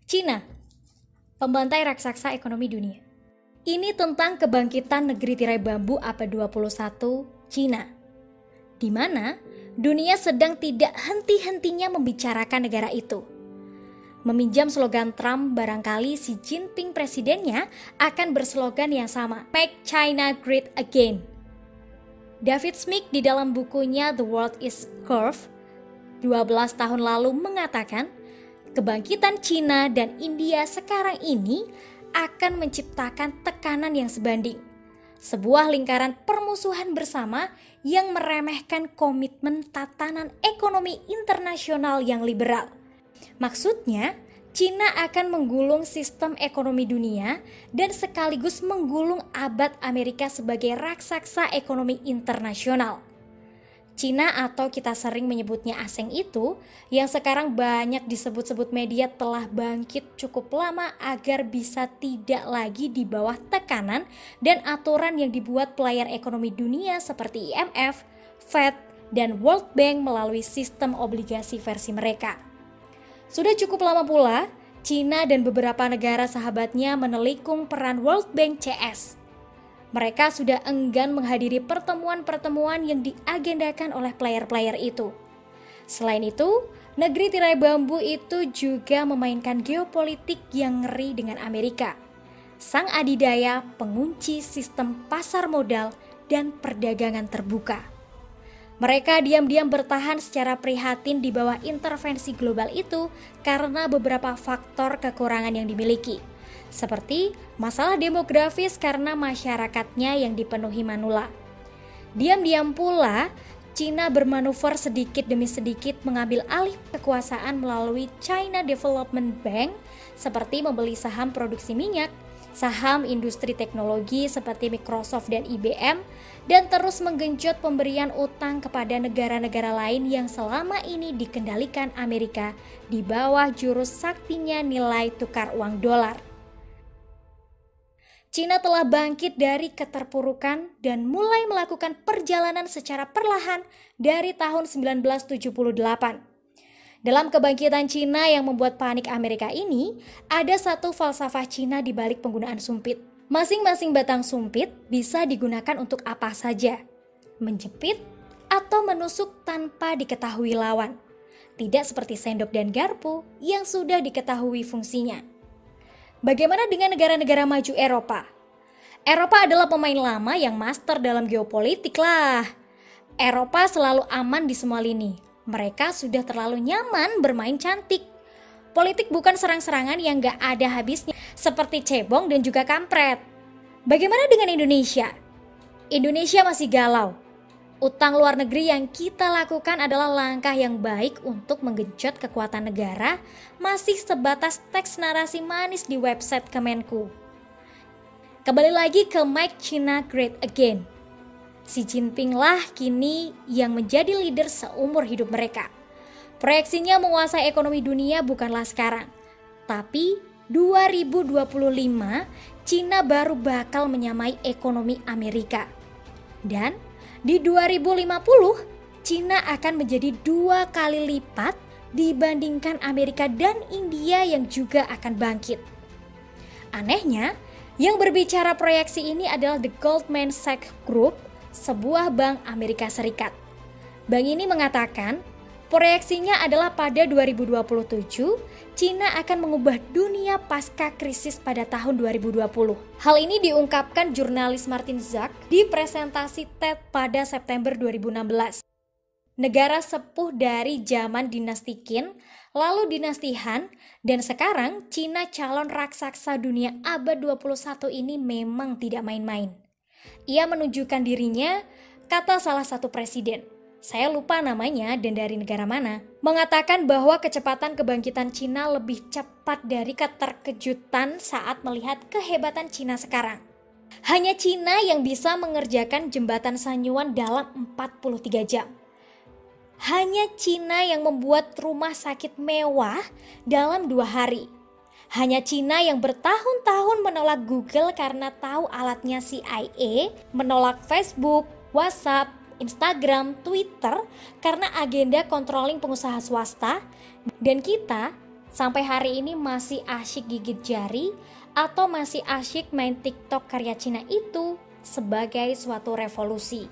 Cina, pembantai raksasa ekonomi dunia. Ini tentang kebangkitan negeri tirai bambu abad 21 Cina, di mana dunia sedang tidak henti-hentinya membicarakan negara itu. Meminjam slogan Trump, barangkali Xi Jinping presidennya akan berslogan yang sama, Make China Great Again. David Smith di dalam bukunya The World is Curved 12 tahun lalu mengatakan, kebangkitan Cina dan India sekarang ini akan menciptakan tekanan yang sebanding. Sebuah lingkaran permusuhan bersama yang meremehkan komitmen tatanan ekonomi internasional yang liberal. Maksudnya, Cina akan menggulung sistem ekonomi dunia dan sekaligus menggulung abad Amerika sebagai raksasa ekonomi internasional. Cina atau kita sering menyebutnya asing itu, yang sekarang banyak disebut-sebut media telah bangkit cukup lama agar bisa tidak lagi di bawah tekanan dan aturan yang dibuat player ekonomi dunia seperti IMF, Fed, dan World Bank melalui sistem obligasi versi mereka. Sudah cukup lama pula, Cina dan beberapa negara sahabatnya menelikung peran World Bank CS. Mereka sudah enggan menghadiri pertemuan-pertemuan yang diagendakan oleh player-player itu. Selain itu, negeri tirai bambu itu juga memainkan geopolitik yang ngeri dengan Amerika, sang adidaya pengunci sistem pasar modal dan perdagangan terbuka. Mereka diam-diam bertahan secara prihatin di bawah intervensi global itu karena beberapa faktor kekurangan yang dimiliki, seperti masalah demografis karena masyarakatnya yang dipenuhi manula. Diam-diam pula, Cina bermanuver sedikit demi sedikit mengambil alih kekuasaan melalui China Development Bank, seperti membeli saham produksi minyak, saham industri teknologi seperti Microsoft dan IBM, dan terus menggenjot pemberian utang kepada negara-negara lain yang selama ini dikendalikan Amerika di bawah jurus saktinya nilai tukar uang dolar. Cina telah bangkit dari keterpurukan dan mulai melakukan perjalanan secara perlahan dari tahun 1978. Dalam kebangkitan Cina yang membuat panik Amerika ini, ada satu falsafah Cina di balik penggunaan sumpit. Masing-masing batang sumpit bisa digunakan untuk apa saja, menjepit atau menusuk tanpa diketahui lawan. Tidak seperti sendok dan garpu yang sudah diketahui fungsinya. Bagaimana dengan negara-negara maju Eropa? Eropa adalah pemain lama yang master dalam geopolitik lah. Eropa selalu aman di semua lini. Mereka sudah terlalu nyaman bermain cantik. Politik bukan serang-serangan yang gak ada habisnya, seperti cebong dan juga kampret. Bagaimana dengan Indonesia? Indonesia masih galau. Utang luar negeri yang kita lakukan adalah langkah yang baik untuk menggenjot kekuatan negara, masih sebatas teks narasi manis di website Kemenku. Kembali lagi ke Make China Great Again. Xi Jinping lah kini yang menjadi leader seumur hidup mereka. Proyeksinya menguasai ekonomi dunia bukanlah sekarang, tapi 2025 Cina baru bakal menyamai ekonomi Amerika. Dan di 2050, Cina akan menjadi 2 kali lipat dibandingkan Amerika dan India yang juga akan bangkit. Anehnya, yang berbicara proyeksi ini adalah The Goldman Sachs Group, sebuah bank Amerika Serikat. Bank ini mengatakan, proyeksinya adalah pada 2027, Cina akan mengubah dunia pasca krisis pada tahun 2020. Hal ini diungkapkan jurnalis Martin Zak di presentasi TED pada September 2016. Negara sepuh dari zaman dinasti Qin, lalu dinasti Han, dan sekarang Cina calon raksasa dunia abad 21 ini memang tidak main-main. Ia menunjukkan dirinya, kata salah satu presiden, saya lupa namanya dan dari negara mana, mengatakan bahwa kecepatan kebangkitan Cina lebih cepat dari keterkejutan saat melihat kehebatan Cina sekarang. Hanya Cina yang bisa mengerjakan jembatan Sanyuan dalam 43 jam. Hanya Cina yang membuat rumah sakit mewah dalam 2 hari. Hanya Cina yang bertahun-tahun menolak Google karena tahu alatnya CIA, menolak Facebook, WhatsApp, Instagram, Twitter karena agenda controlling pengusaha swasta, dan kita sampai hari ini masih asyik gigit jari atau masih asyik main TikTok karya Cina itu sebagai suatu revolusi.